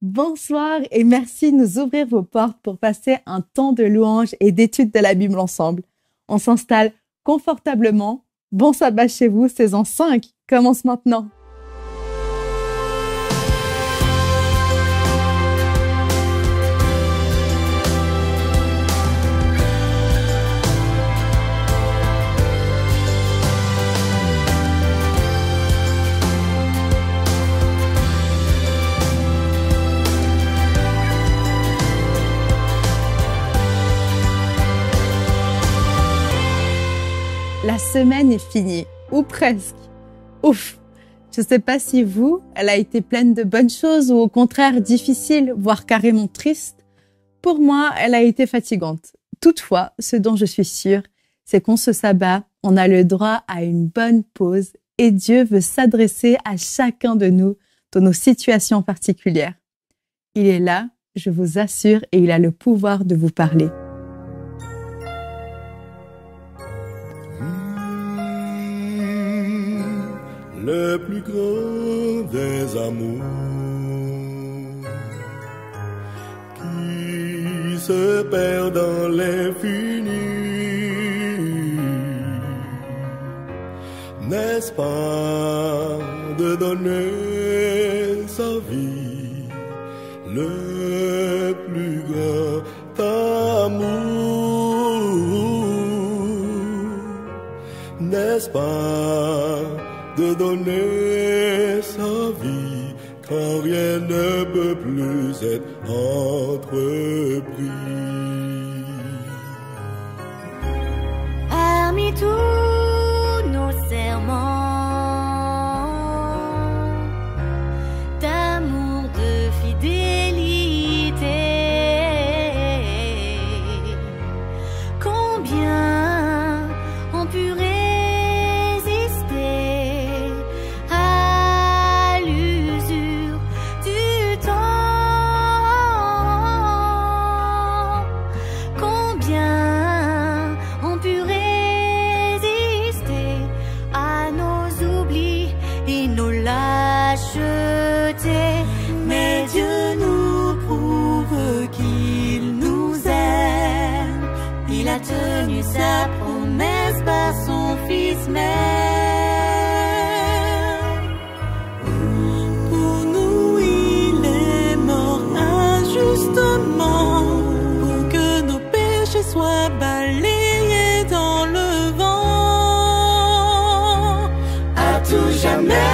Bonsoir et merci de nous ouvrir vos portes pour passer un temps de louange et d'étude de la Bible ensemble. On s'installe confortablement. Bon sabbat chez vous, saison 5 commence maintenant. La semaine est finie, ou presque. Ouf! Je ne sais pas si vous, elle a été pleine de bonnes choses ou au contraire difficile, voire carrément triste. Pour moi, elle a été fatigante. Toutefois, ce dont je suis sûre, c'est qu'en ce sabbat, on a le droit à une bonne pause et Dieu veut s'adresser à chacun de nous dans nos situations particulières. Il est là, je vous assure, et il a le pouvoir de vous parler. Le plus grand des amours qui se perd dans l'infini, n'est-ce pas de donner sa vie, le plus grand amour, n'est-ce pas de donner sa vie quand rien ne peut plus être entrepris. Parmi tous nos serments d'amour, de fidélité, combien ont pu mais Dieu nous prouve qu'il nous aime. Il a tenu sa promesse par son Fils même. Pour nous, il est mort injustement, pour que nos péchés soient balayés dans le vent. À tout jamais.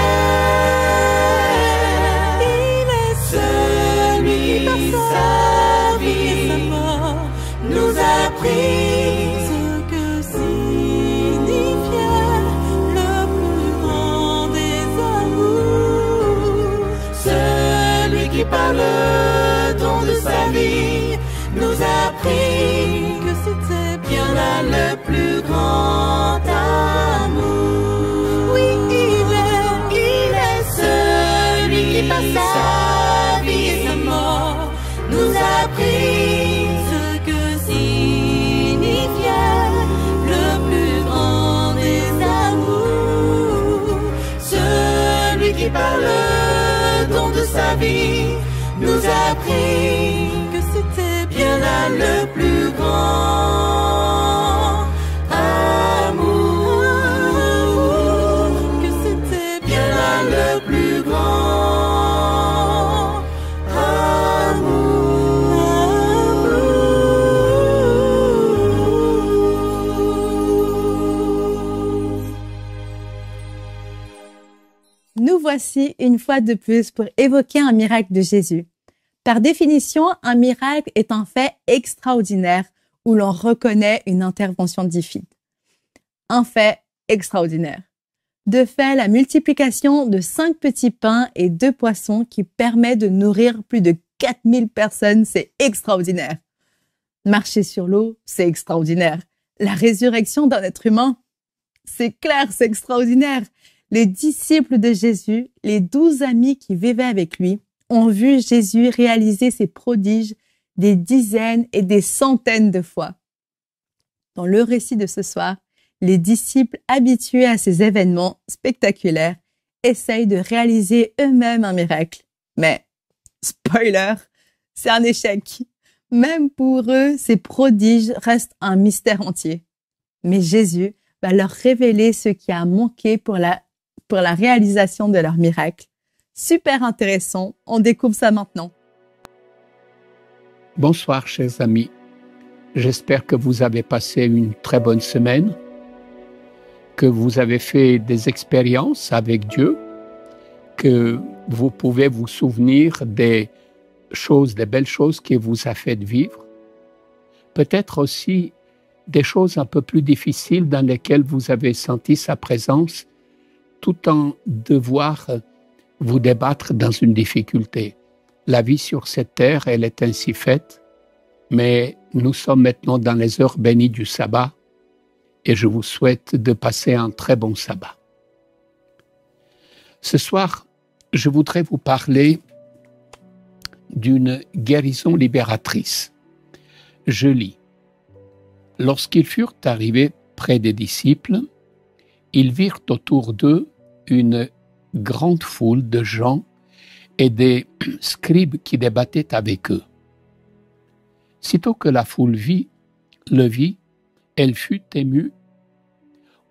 Nous a pris ce que signifiait le plus grand des amours. Celui qui par le don de sa vie nous a appris que c'était bien là le plus grand amour. Oui, il est celui qui par sa vie et sa mort nous a appris par le don de sa vie, nous a appris que c'était bien là le plus grand amour, que c'était bien là le plus grand Nous voici une fois de plus pour évoquer un miracle de Jésus. Par définition, un miracle est un fait extraordinaire où l'on reconnaît une intervention divine. Un fait extraordinaire. De fait, la multiplication de 5 petits pains et 2 poissons qui permet de nourrir plus de 4000 personnes, c'est extraordinaire. Marcher sur l'eau, c'est extraordinaire. La résurrection d'un être humain, c'est clair, c'est extraordinaire. Les disciples de Jésus, les 12 amis qui vivaient avec lui, ont vu Jésus réaliser ses prodiges des dizaines et des centaines de fois. Dans le récit de ce soir, les disciples habitués à ces événements spectaculaires essayent de réaliser eux-mêmes un miracle. Mais spoiler, c'est un échec. Même pour eux, ces prodiges restent un mystère entier. Mais Jésus va leur révéler ce qui a manqué pour la réalisation de leur miracle. Super intéressant, on découvre ça maintenant. Bonsoir chers amis, j'espère que vous avez passé une très bonne semaine, que vous avez fait des expériences avec Dieu, que vous pouvez vous souvenir des belles choses qu'il vous a fait vivre, peut-être aussi des choses un peu plus difficiles dans lesquelles vous avez senti sa présence, tout en devoir vous débattre dans une difficulté. La vie sur cette terre, elle est ainsi faite, mais nous sommes maintenant dans les heures bénies du sabbat et je vous souhaite de passer un très bon sabbat. Ce soir, je voudrais vous parler d'une guérison libératrice. Je lis. Lorsqu'ils furent arrivés près des disciples, ils virent autour d'eux une grande foule de gens et des scribes qui débattaient avec eux. Sitôt que la foule le vit, elle fut émue.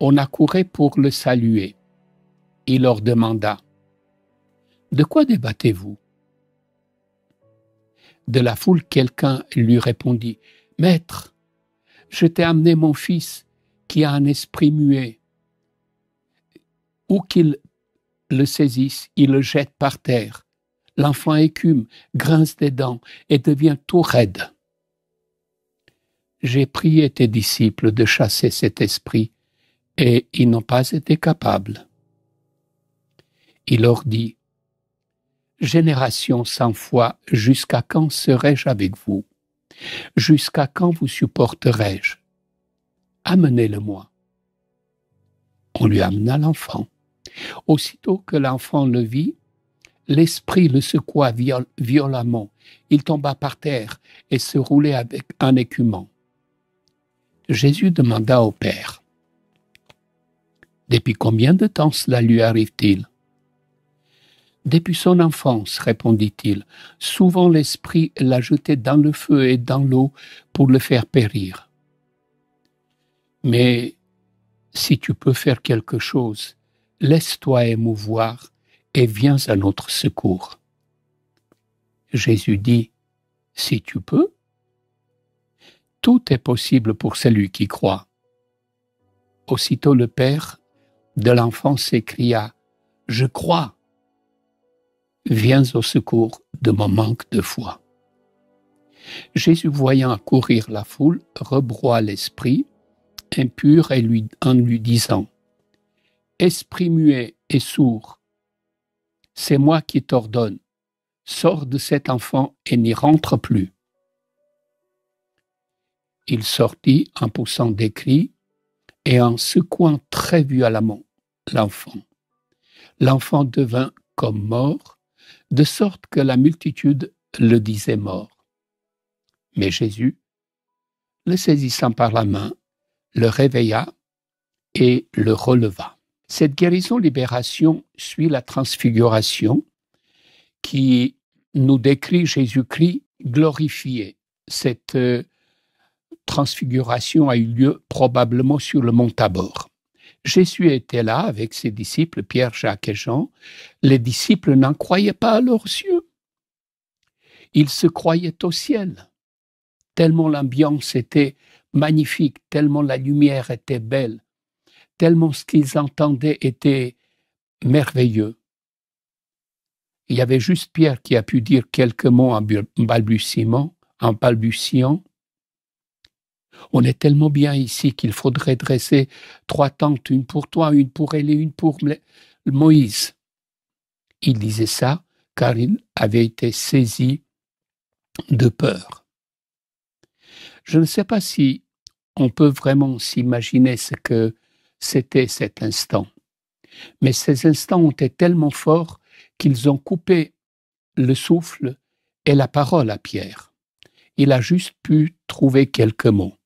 On accourait pour le saluer. Il leur demanda « De quoi débattez-vous » De la foule, quelqu'un lui répondit « Maître, je t'ai amené mon fils qui a un esprit muet. Où qu'il le saisisse, il le jette par terre. L'enfant écume, grince des dents et devient tout raide. J'ai prié tes disciples de chasser cet esprit et ils n'ont pas été capables. Il leur dit, génération sans foi, jusqu'à quand serai-je avec vous? Jusqu'à quand vous supporterai-je? Amenez-le-moi. On lui amena l'enfant. Aussitôt que l'enfant le vit, l'esprit le secoua violemment. Il tomba par terre et se roulait en écumant. Jésus demanda au Père, « Depuis combien de temps cela lui arrive-t-il » ? Depuis son enfance, répondit-il, souvent l'esprit l'a jeté dans le feu et dans l'eau pour le faire périr. Mais si tu peux faire quelque chose, laisse-toi émouvoir et viens à notre secours. Jésus dit, si tu peux, tout est possible pour celui qui croit. Aussitôt le père de l'enfant s'écria, je crois. Viens au secours de mon manque de foi. Jésus, voyant accourir la foule, rebroie l'esprit impur en lui disant, esprit muet et sourd, c'est moi qui t'ordonne, sors de cet enfant et n'y rentre plus. Il sortit en poussant des cris et en secouant très violemment l'enfant. L'enfant devint comme mort, de sorte que la multitude le disait mort. Mais Jésus, le saisissant par la main, le réveilla et le releva. Cette guérison-libération suit la transfiguration qui nous décrit Jésus-Christ glorifié. Cette transfiguration a eu lieu probablement sur le mont Tabor. Jésus était là avec ses disciples, Pierre, Jacques et Jean. Les disciples n'en croyaient pas à leurs yeux. Ils se croyaient au ciel, tellement l'ambiance était magnifique, tellement la lumière était belle, tellement ce qu'ils entendaient était merveilleux. Il y avait juste Pierre qui a pu dire quelques mots en balbutiant. On est tellement bien ici qu'il faudrait dresser 3 tentes, une pour toi, une pour elle et une pour Moïse. Il disait ça car il avait été saisi de peur. Je ne sais pas si on peut vraiment s'imaginer ce que c'était cet instant. Mais ces instants ont été tellement forts qu'ils ont coupé le souffle et la parole à Pierre. Il a juste pu trouver quelques mots.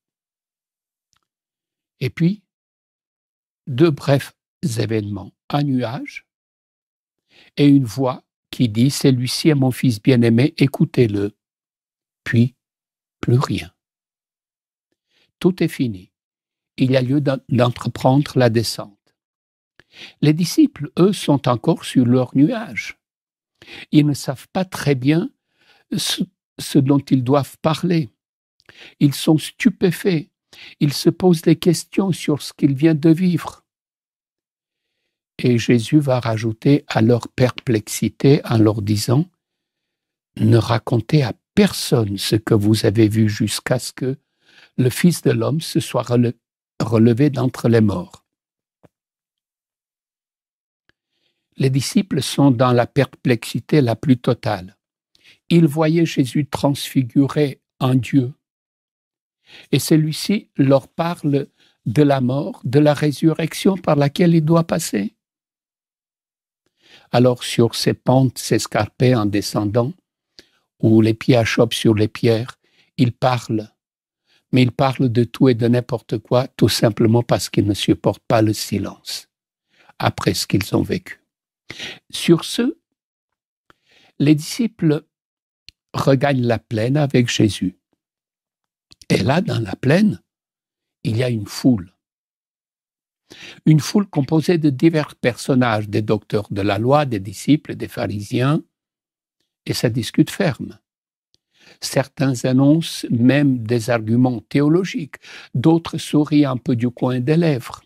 Et puis, 2 brefs événements, un nuage et une voix qui dit « Celui-ci est mon fils bien-aimé, écoutez-le ». Puis, plus rien. Tout est fini. Il y a lieu d'entreprendre la descente. Les disciples, eux, sont encore sur leur nuage. Ils ne savent pas très bien ce dont ils doivent parler. Ils sont stupéfaits. Ils se posent des questions sur ce qu'ils viennent de vivre. Et Jésus va rajouter à leur perplexité en leur disant « Ne racontez à personne ce que vous avez vu jusqu'à ce que le Fils de l'homme se soit relevé d'entre les morts. » Les disciples sont dans la perplexité la plus totale. Ils voyaient Jésus transfiguré en Dieu. Et celui-ci leur parle de la mort, de la résurrection par laquelle il doit passer. Alors sur ces pentes escarpées en descendant, où les pieds achoppent sur les pierres, il parle. Mais il parle de tout et de n'importe quoi, tout simplement parce qu'ils ne supportent pas le silence, après ce qu'ils ont vécu. Sur ce, les disciples regagnent la plaine avec Jésus. Et là, dans la plaine, il y a une foule. Une foule composée de divers personnages, des docteurs de la loi, des disciples, des pharisiens, et ça discute ferme. Certains annoncent même des arguments théologiques, d'autres sourient un peu du coin des lèvres.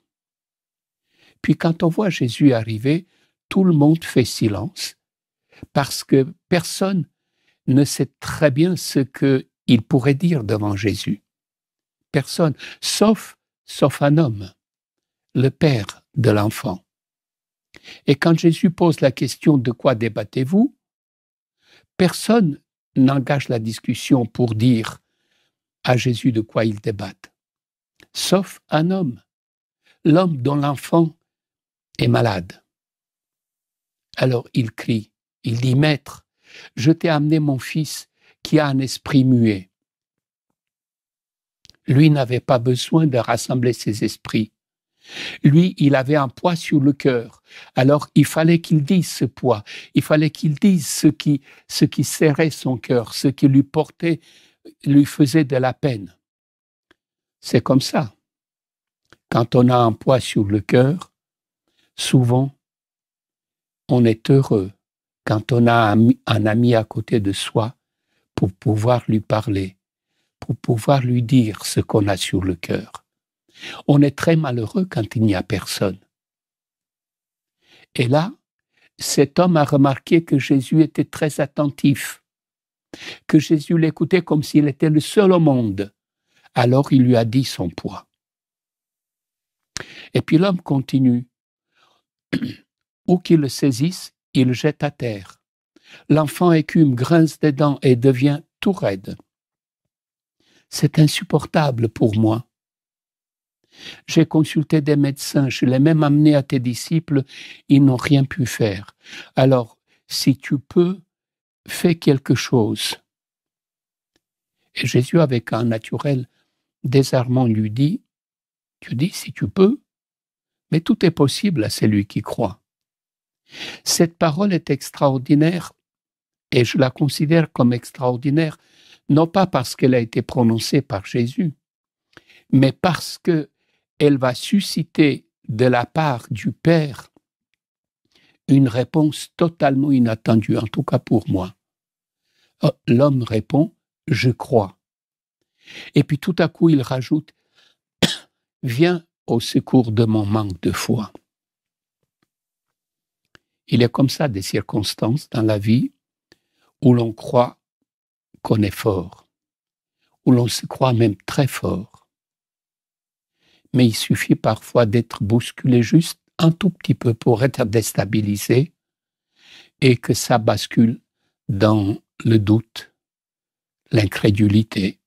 Puis quand on voit Jésus arriver, tout le monde fait silence, parce que personne ne sait très bien ce qu'il pourrait dire devant Jésus. Personne, sauf un homme, le père de l'enfant. Et quand Jésus pose la question « De quoi débattez-vous ?», personne n'engage la discussion pour dire à Jésus de quoi il débatte, sauf un homme, l'homme dont l'enfant est malade. Alors il crie, il dit « Maître, je t'ai amené mon fils qui a un esprit muet. » Lui n'avait pas besoin de rassembler ses esprits. Lui, il avait un poids sur le cœur. Alors il fallait qu'il dise ce poids, il fallait qu'il dise ce qui serrait son cœur, ce qui lui faisait de la peine. C'est comme ça. Quand on a un poids sur le cœur, souvent, on est heureux quand on a un ami à côté de soi pour pouvoir lui parler, pour pouvoir lui dire ce qu'on a sur le cœur. On est très malheureux quand il n'y a personne. Et là, cet homme a remarqué que Jésus était très attentif, que Jésus l'écoutait comme s'il était le seul au monde. Alors il lui a dit son poids. Et puis l'homme continue. Où qu'il le saisisse, il le jette à terre. L'enfant écume, grince des dents et devient tout raide. C'est insupportable pour moi. J'ai consulté des médecins, je l'ai même amené à tes disciples, ils n'ont rien pu faire. Alors, si tu peux, fais quelque chose. Et Jésus, avec un naturel désarmant, lui dit, tu dis si tu peux, mais tout est possible à celui qui croit. Cette parole est extraordinaire et je la considère comme extraordinaire, non pas parce qu'elle a été prononcée par Jésus, mais parce qu'elle va susciter de la part du Père une réponse totalement inattendue, en tout cas pour moi. L'homme répond « Je crois ». Et puis tout à coup il rajoute « Viens au secours de mon manque de foi ». Il y a comme ça des circonstances dans la vie où l'on croit qu'on est fort, où l'on se croit même très fort. Mais il suffit parfois d'être bousculé juste un tout petit peu pour être déstabilisé et que ça bascule dans le doute, l'incrédulité.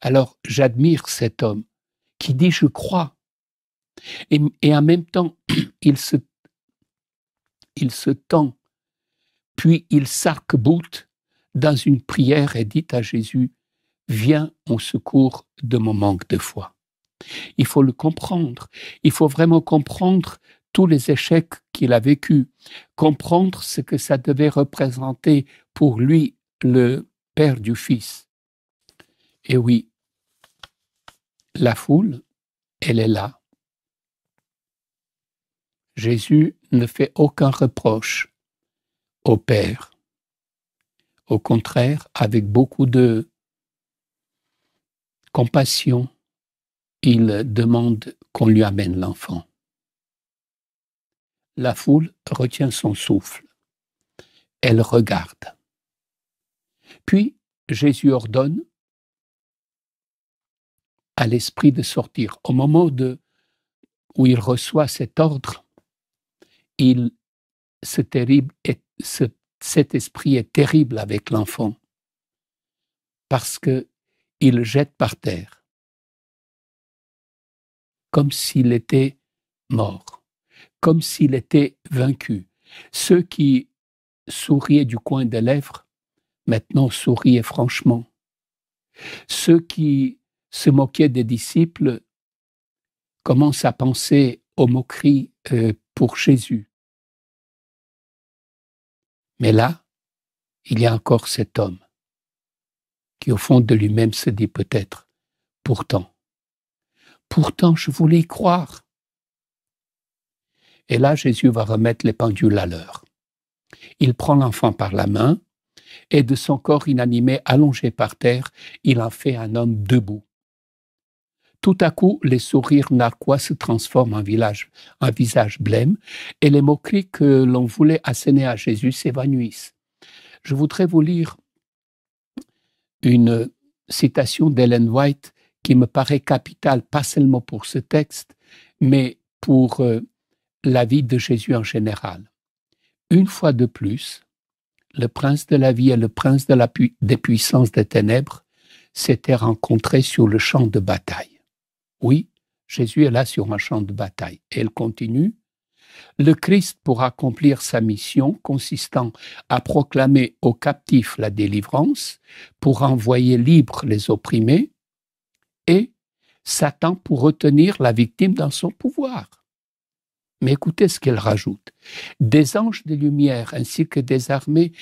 Alors j'admire cet homme qui dit « je crois » et en même temps il se tend, puis il s'arc-boute dans une prière et dit à Jésus « Viens au secours de mon manque de foi ». Il faut le comprendre, il faut vraiment comprendre tous les échecs qu'il a vécus, comprendre ce que ça devait représenter pour lui, le père du Fils. Et oui, la foule, elle est là. Jésus ne fait aucun reproche au Père. Au contraire, avec beaucoup de compassion, il demande qu'on lui amène l'enfant. La foule retient son souffle. Elle regarde. Puis, Jésus ordonne à l'esprit de sortir. Au moment où il reçoit cet ordre, cet esprit est terrible avec l'enfant parce qu'il le jette par terre comme s'il était mort, comme s'il était vaincu. Ceux qui souriaient du coin des lèvres, maintenant souriaient franchement. Ceux qui se moquaient des disciples commencent à penser aux moqueries pour Jésus. Mais là, il y a encore cet homme qui, au fond de lui-même, se dit peut-être, pourtant, je voulais y croire. Et là, Jésus va remettre les pendules à l'heure. Il prend l'enfant par la main et de son corps inanimé allongé par terre, il en fait un homme debout. Tout à coup, les sourires narquois se transforment en visage blême et les moqueries que l'on voulait asséner à Jésus s'évanouissent. Je voudrais vous lire une citation d'Ellen White qui me paraît capitale, pas seulement pour ce texte, mais pour la vie de Jésus en général. Une fois de plus, le prince de la vie et le prince des puissances des ténèbres s'étaient rencontrés sur le champ de bataille. Oui, Jésus est là sur un champ de bataille. Et elle continue. Le Christ, pour accomplir sa mission consistant à proclamer aux captifs la délivrance, pour envoyer libres les opprimés, et Satan pour retenir la victime dans son pouvoir. Mais écoutez ce qu'elle rajoute. Des anges de lumière ainsi que des armées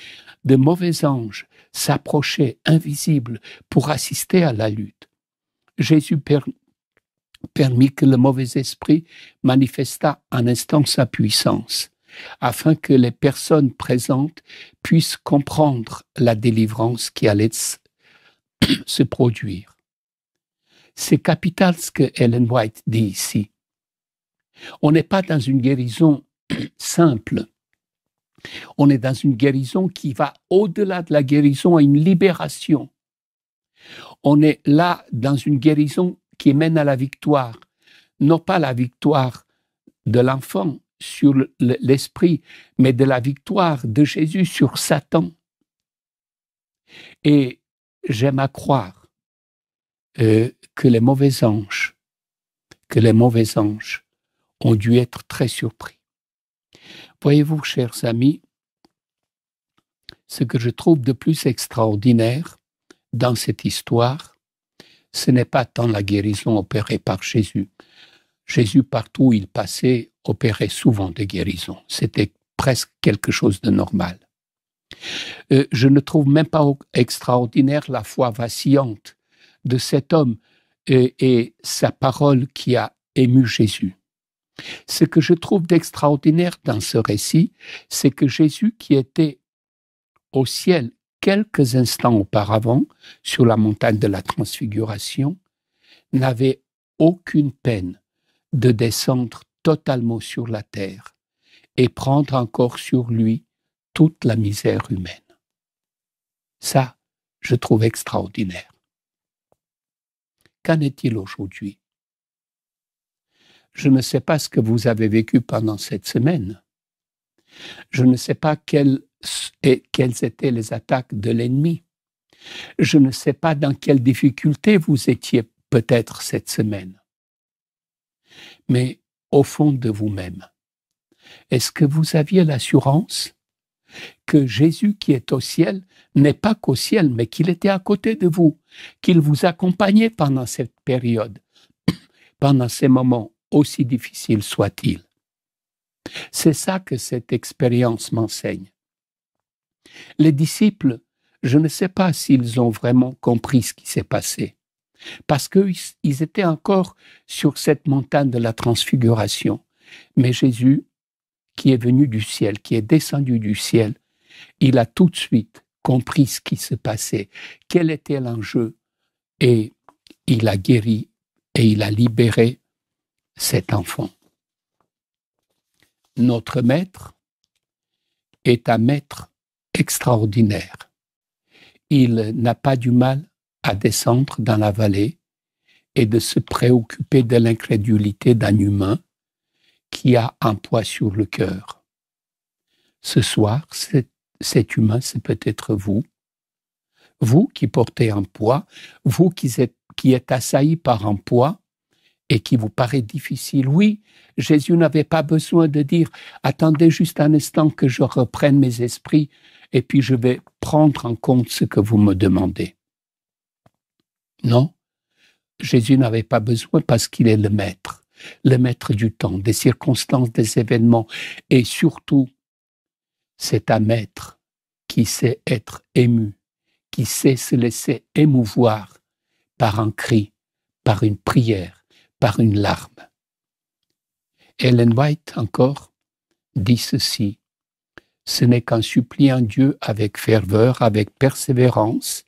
de mauvais anges s'approchaient invisibles pour assister à la lutte. Jésus permit que le mauvais esprit manifestât un instant sa puissance, afin que les personnes présentes puissent comprendre la délivrance qui allait se produire. C'est capital ce que Ellen White dit ici. On n'est pas dans une guérison simple. On est dans une guérison qui va au-delà de la guérison à une libération. On est là dans une guérison qui mène à la victoire. Non pas la victoire de l'enfant sur l'esprit, mais de la victoire de Jésus sur Satan. Et j'aime à croire que les mauvais anges ont dû être très surpris. Voyez-vous, chers amis, ce que je trouve de plus extraordinaire dans cette histoire, ce n'est pas tant la guérison opérée par Jésus. Jésus, partout où il passait, opérait souvent des guérisons. C'était presque quelque chose de normal. Je ne trouve même pas extraordinaire la foi vacillante de cet homme et sa parole qui a ému Jésus. Ce que je trouve d'extraordinaire dans ce récit, c'est que Jésus, qui était au ciel quelques instants auparavant, sur la montagne de la Transfiguration, n'avait aucune peine de descendre totalement sur la terre et prendre encore sur lui toute la misère humaine. Ça, je trouve extraordinaire. Qu'en est-il aujourd'hui? Je ne sais pas ce que vous avez vécu pendant cette semaine. Je ne sais pas quelles étaient les attaques de l'ennemi. Je ne sais pas dans quelles difficultés vous étiez peut-être cette semaine. Mais au fond de vous-même, est-ce que vous aviez l'assurance que Jésus qui est au ciel n'est pas qu'au ciel, mais qu'il était à côté de vous, qu'il vous accompagnait pendant cette période, pendant ces moments, aussi difficiles soient-ils? C'est ça que cette expérience m'enseigne. Les disciples, je ne sais pas s'ils ont vraiment compris ce qui s'est passé, parce qu'ils étaient encore sur cette montagne de la transfiguration. Mais Jésus, qui est venu du ciel, qui est descendu du ciel, il a tout de suite compris ce qui se passait, quel était l'enjeu, et il a guéri et il a libéré cet enfant. Notre maître est un maître extraordinaire. Il n'a pas du mal à descendre dans la vallée et de se préoccuper de l'incrédulité d'un humain qui a un poids sur le cœur. Ce soir, cet humain, c'est peut-être vous. Vous qui portez un poids, vous qui êtes assailli par un poids et qui vous paraît difficile. Oui, Jésus n'avait pas besoin de dire « Attendez juste un instant que je reprenne mes esprits et puis je vais prendre en compte ce que vous me demandez. » Non, Jésus n'avait pas besoin parce qu'il est le maître du temps, des circonstances, des événements, et surtout, c'est un maître qui sait être ému, qui sait se laisser émouvoir par un cri, par une prière, par une larme. Ellen White encore dit ceci: ce n'est qu'en suppliant Dieu avec ferveur, avec persévérance,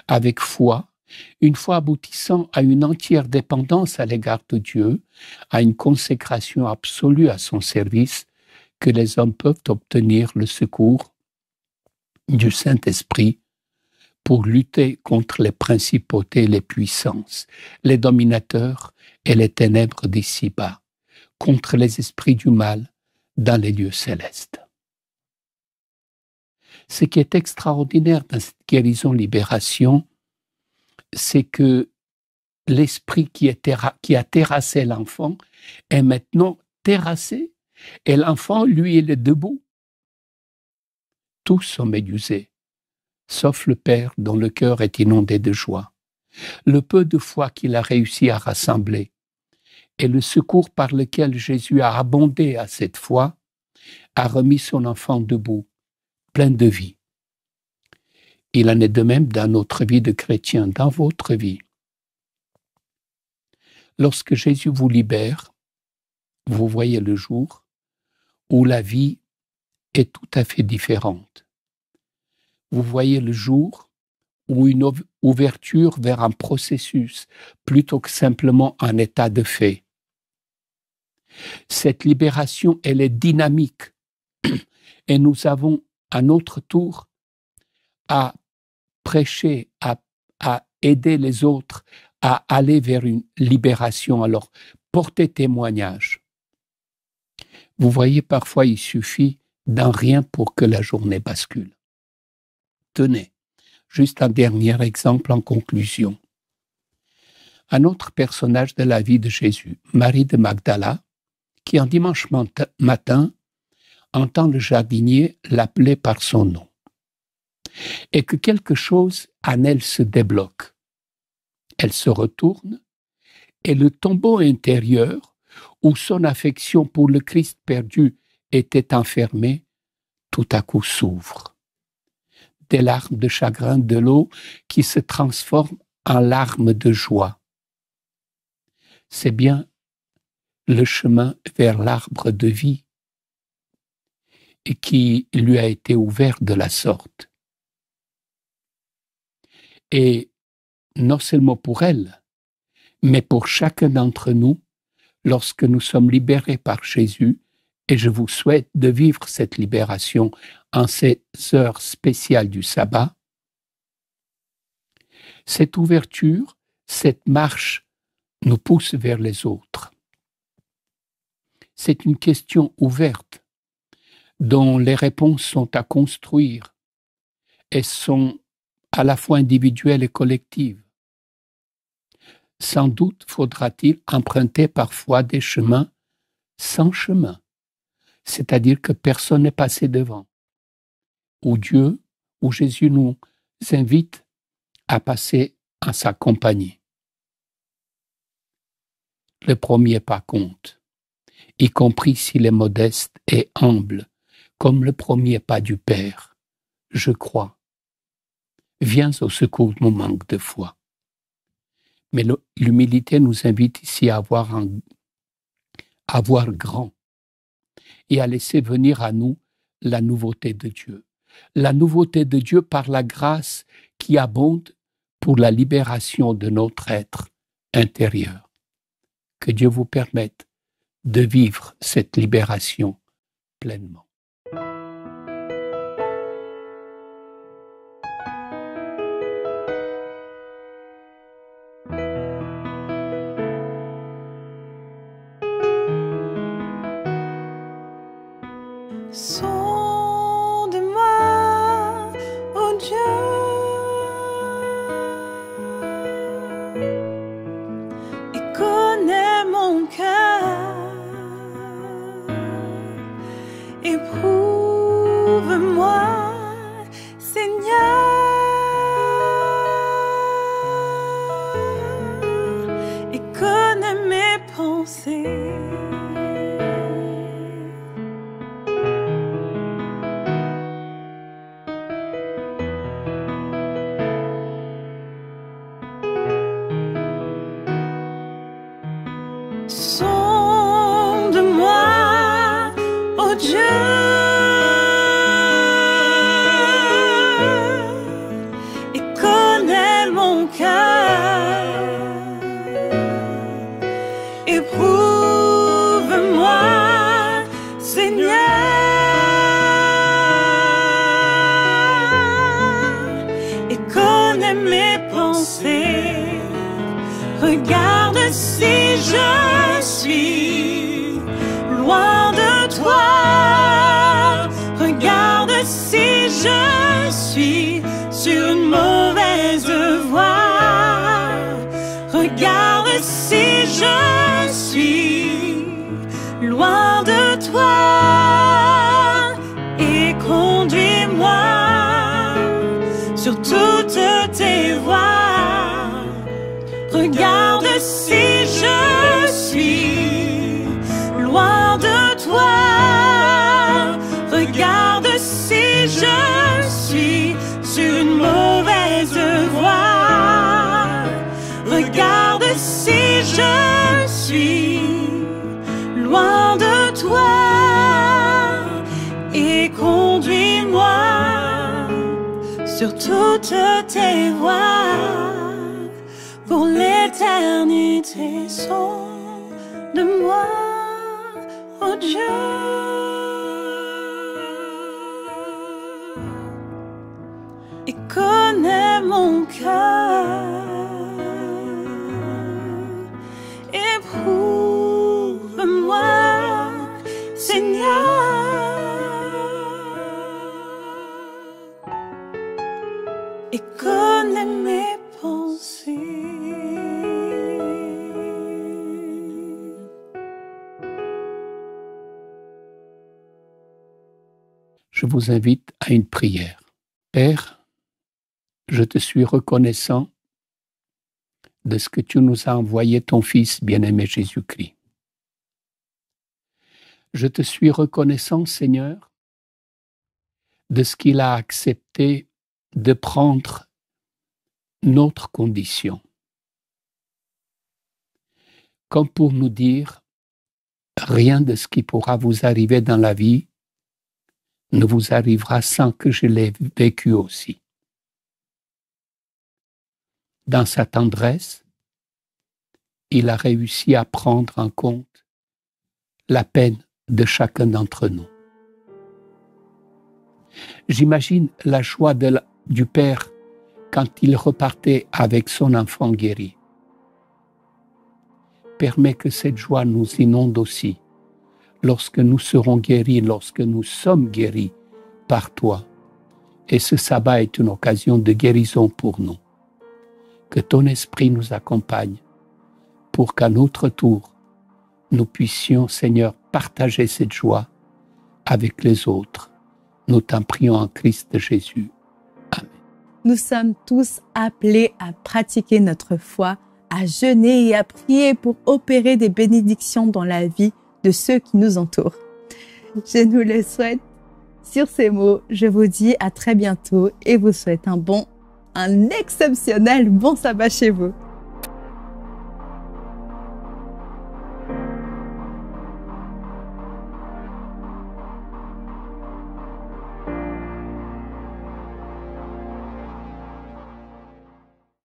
avec foi, une foi aboutissant à une entière dépendance à l'égard de Dieu, à une consécration absolue à son service, que les hommes peuvent obtenir le secours du Saint-Esprit pour lutter contre les principautés et les puissances, les dominateurs et les ténèbres d'ici-bas, contre les esprits du mal dans les lieux célestes. Ce qui est extraordinaire dans cette guérison-libération, c'est que l'esprit qui a terrassé l'enfant est maintenant terrassé, et l'enfant, lui, il est debout. Tous sont médusés, sauf le père dont le cœur est inondé de joie. Le peu de foi qu'il a réussi à rassembler et le secours par lequel Jésus a abondé à cette foi a remis son enfant debout, plein de vie. Il en est de même dans notre vie de chrétien, dans votre vie. Lorsque Jésus vous libère, vous voyez le jour où la vie est tout à fait différente. Vous voyez le jour où une ouverture vers un processus, plutôt que simplement un état de fait. Cette libération, elle est dynamique et nous avons à notre tour à prêcher, à aider les autres à aller vers une libération. Alors, portez témoignage. Vous voyez, parfois, il suffit d'un rien pour que la journée bascule. Tenez, juste un dernier exemple en conclusion. Un autre personnage de la vie de Jésus, Marie de Magdala, qui un dimanche matin entend le jardinier l'appeler par son nom, et que quelque chose en elle se débloque. Elle se retourne, et le tombeau intérieur, où son affection pour le Christ perdu était enfermée, tout à coup s'ouvre. Des larmes de chagrin, de l'eau qui se transforment en larmes de joie. C'est bien le chemin vers l'arbre de vie et qui lui a été ouvert de la sorte. Et non seulement pour elle, mais pour chacun d'entre nous, lorsque nous sommes libérés par Jésus, et je vous souhaite de vivre cette libération en ces heures spéciales du sabbat, cette ouverture, cette marche nous pousse vers les autres. C'est une question ouverte dont les réponses sont à construire et sont à la fois individuelles et collectives. Sans doute faudra-t-il emprunter parfois des chemins sans chemin, c'est-à-dire que personne n'est passé devant, où Jésus nous invite à passer en sa compagnie. Le premier pas compte. y compris s'il est modeste et humble, comme le premier pas du Père. Je crois. Viens au secours de mon manque de foi. Mais l'humilité nous invite ici à voir grand et à laisser venir à nous la nouveauté de Dieu. La nouveauté de Dieu par la grâce qui abonde pour la libération de notre être intérieur. Que Dieu vous permette de vivre cette libération pleinement. Sonde-moi, ô Dieu, et connais mon cœur. Éprouve-moi, Seigneur, et connais mes pensées. Sonde-moi, ô Dieu, et connais mon cœur. Éprouve-moi, Seigneur, et connais mes pensées. Regarde si je suis loin de toi. Regarde si je suis sur une mauvaise voie. Regarde si je suis loin de toi. Et conduis-moi sur toutes tes voies. Regarde si je suis loin de toi. Regarde si je suis sur une mauvaise voie. Regarde si je suis loin de toi. Et conduis-moi sur toutes tes voies. Pour l'éternité, sonde-moi, ô Dieu, et connais mon cœur. Éprouve-moi, Seigneur, et connais mes pensées. Je vous invite à une prière. Père, je te suis reconnaissant de ce que tu nous as envoyé ton Fils bien-aimé Jésus-Christ. Je te suis reconnaissant, Seigneur, de ce qu'il a accepté de prendre notre condition, comme pour nous dire, rien de ce qui pourra vous arriver dans la vie ne vous arrivera sans que je l'ai vécu aussi. Dans sa tendresse, il a réussi à prendre en compte la peine de chacun d'entre nous. J'imagine la joie du Père quand il repartait avec son enfant guéri. Permets que cette joie nous inonde aussi, lorsque nous serons guéris, lorsque nous sommes guéris par toi. Et ce sabbat est une occasion de guérison pour nous. Que ton esprit nous accompagne pour qu'à notre tour, nous puissions, Seigneur, partager cette joie avec les autres. Nous t'en prions en Christ Jésus. Amen. Nous sommes tous appelés à pratiquer notre foi, à jeûner et à prier pour opérer des bénédictions dans la vie de ceux qui nous entourent. Je nous le souhaite. Sur ces mots, je vous dis à très bientôt et vous souhaite un exceptionnel bon sabbat chez vous.